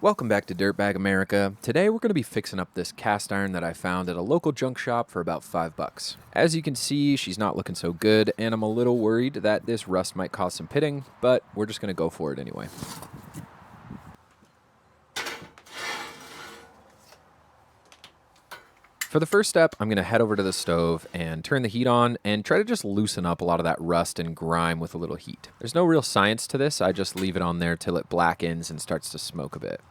Welcome back to Dirtbag America. Today we're going to be fixing up this cast iron that I found at a local junk shop for about $5. As you can see, she's not looking so good, and I'm a little worried that this rust might cause some pitting, but we're just going to go for it anyway. For the first step, I'm going to head over to the stove and turn the heat on and try to just loosen up a lot of that rust and grime with a little heat. There's no real science to this, I just leave it on there till it blackens and starts to smoke a bit.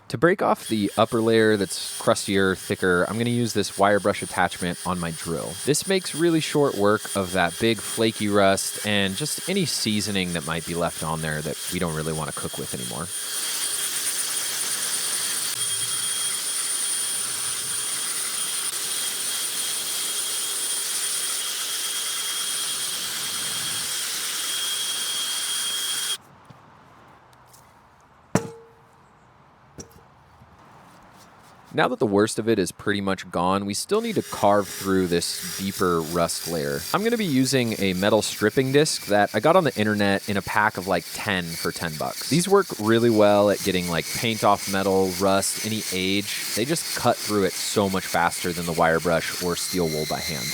To break off the upper layer that's crustier, thicker, I'm going to use this wire brush attachment on my drill. This makes really short work of that big flaky rust and just any seasoning that might be left on there that we don't really want to cook with anymore. Now that the worst of it is pretty much gone, we still need to carve through this deeper rust layer. I'm going to be using a metal stripping disc that I got on the internet in a pack of like 10 for $10. These work really well at getting like paint off metal, rust, any age. They just cut through it so much faster than the wire brush or steel wool by hand.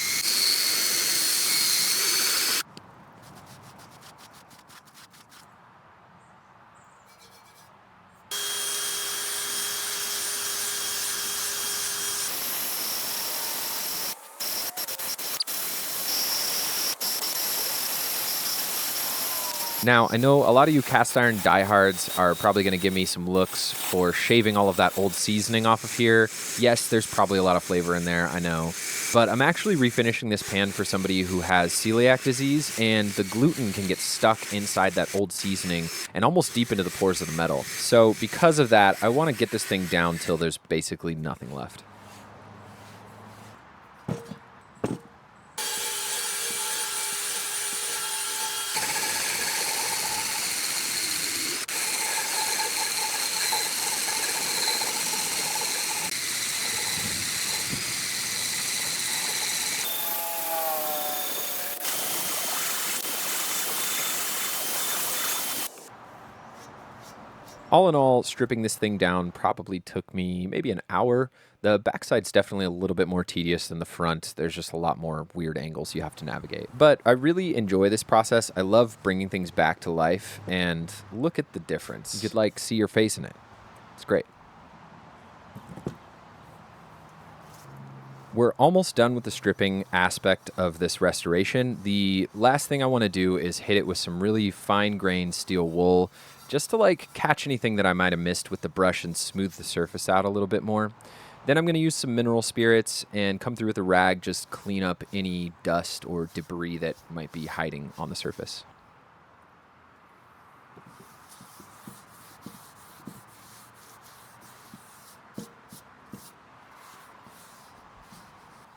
Now, I know a lot of you cast iron diehards are probably going to give me some looks for shaving all of that old seasoning off of here. Yes, there's probably a lot of flavor in there, I know. But I'm actually refinishing this pan for somebody who has celiac disease, and the gluten can get stuck inside that old seasoning and almost deep into the pores of the metal. So because of that, I want to get this thing down till there's basically nothing left. All in all, stripping this thing down probably took me maybe an hour. The backside's definitely a little bit more tedious than the front. There's just a lot more weird angles you have to navigate. But I really enjoy this process. I love bringing things back to life, and look at the difference. You could like see your face in it. It's great. We're almost done with the stripping aspect of this restoration. The last thing I want to do is hit it with some really fine-grained steel wool, just to like catch anything that I might have missed with the brush and smooth the surface out a little bit more. Then I'm going to use some mineral spirits and come through with a rag, just clean up any dust or debris that might be hiding on the surface.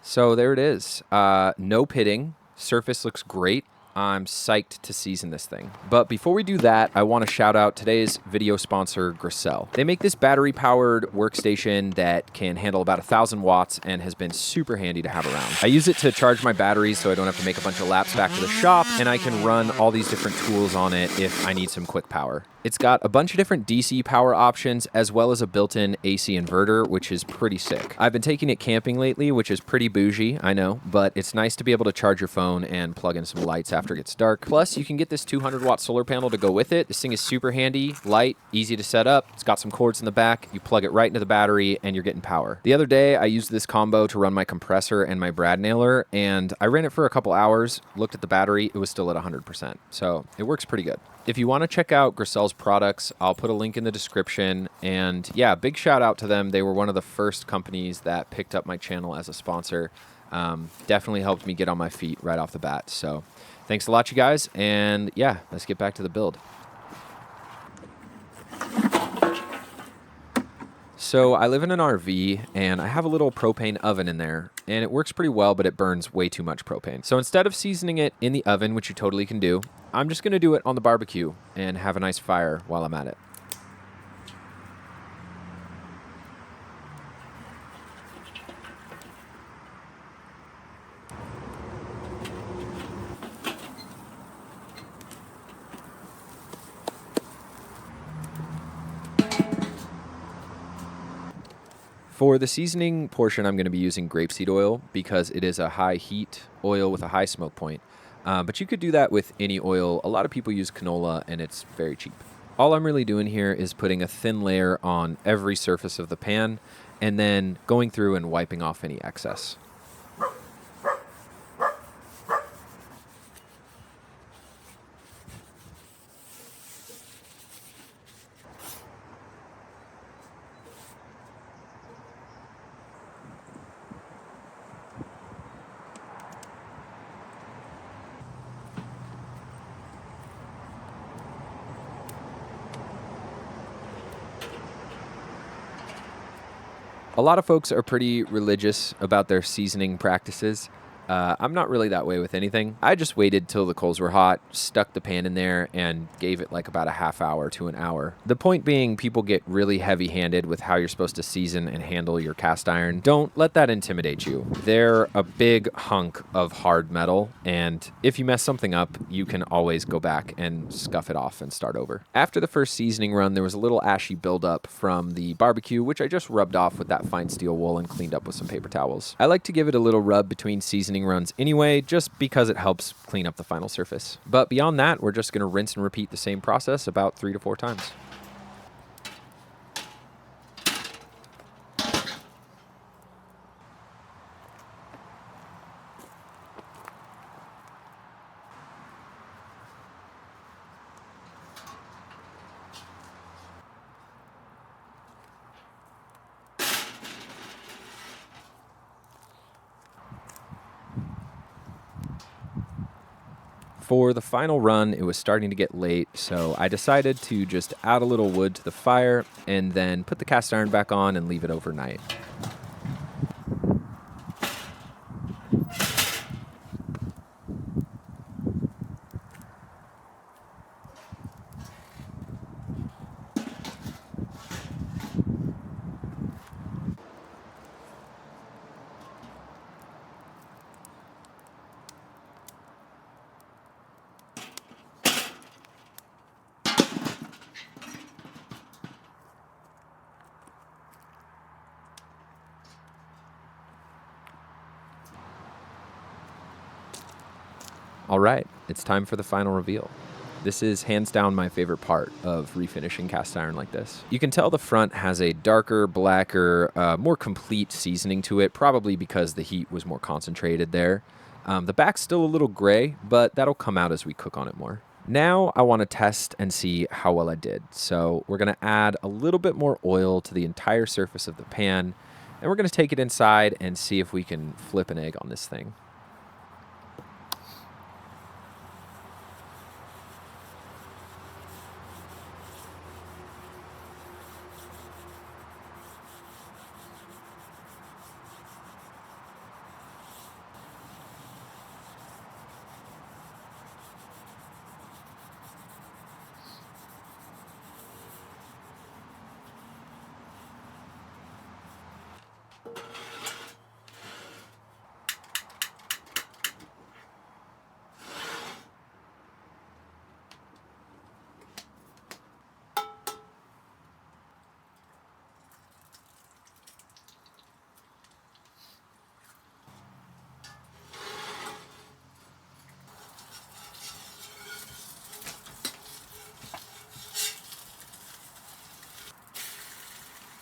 So there it is. No pitting. Surface looks great. I'm psyched to season this thing. But before we do that, I want to shout out today's video sponsor, GRECELL. They make this battery-powered workstation that can handle about 1,000 watts and has been super handy to have around. I use it to charge my batteries so I don't have to make a bunch of laps back to the shop, and I can run all these different tools on it if I need some quick power. It's got a bunch of different DC power options as well as a built-in AC inverter, which is pretty sick. I've been taking it camping lately, which is pretty bougie, I know, but it's nice to be able to charge your phone and plug in some lights after it gets dark. Plus, you can get this 200-watt solar panel to go with it. This thing is super handy, light, easy to set up. It's got some cords in the back. You plug it right into the battery, and you're getting power. The other day, I used this combo to run my compressor and my brad nailer, and I ran it for a couple hours, looked at the battery, it was still at 100%. So it works pretty good. If you want to check out GRECELL's products, I'll put a link in the description. And yeah, big shout out to them. They were one of the first companies that picked up my channel as a sponsor. Definitely helped me get on my feet right off the bat. So thanks a lot, you guys. And yeah, let's get back to the build. So I live in an RV, and I have a little propane oven in there, and it works pretty well, but it burns way too much propane. So instead of seasoning it in the oven, which you totally can do, I'm just going to do it on the barbecue and have a nice fire while I'm at it. For the seasoning portion, I'm going to be using grapeseed oil because it is a high heat oil with a high smoke point. But you could do that with any oil. A lot of people use canola, and it's very cheap. All I'm really doing here is putting a thin layer on every surface of the pan and then going through and wiping off any excess. A lot of folks are pretty religious about their seasoning practices. I'm not really that way with anything. I just waited till the coals were hot, stuck the pan in there, and gave it like about a half hour to an hour. The point being, people get really heavy-handed with how you're supposed to season and handle your cast iron. Don't let that intimidate you. They're a big hunk of hard metal, and if you mess something up, you can always go back and scuff it off and start over. After the first seasoning run, there was a little ashy buildup from the barbecue, which I just rubbed off with that fine steel wool and cleaned up with some paper towels. I like to give it a little rub between seasoning runs anyway, just because it helps clean up the final surface. But beyond that, we're just going to rinse and repeat the same process about 3 to 4 times. For the final run, it was starting to get late, so I decided to just add a little wood to the fire and then put the cast iron back on and leave it overnight. All right, it's time for the final reveal. This is hands down my favorite part of refinishing cast iron like this. You can tell the front has a darker, blacker, more complete seasoning to it, probably because the heat was more concentrated there. The back's still a little gray, but that'll come out as we cook on it more. Now I want to test and see how well I did. So we're going to add a little bit more oil to the entire surface of the pan, and we're going to take it inside and see if we can flip an egg on this thing.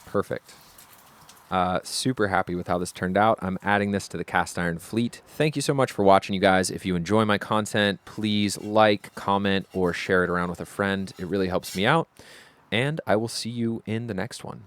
Perfect. Super happy with how this turned out. I'm adding this to the cast iron fleet. Thank you so much for watching, you guys. If you enjoy my content, please like, comment, or share it around with a friend. It really helps me out. And I will see you in the next one.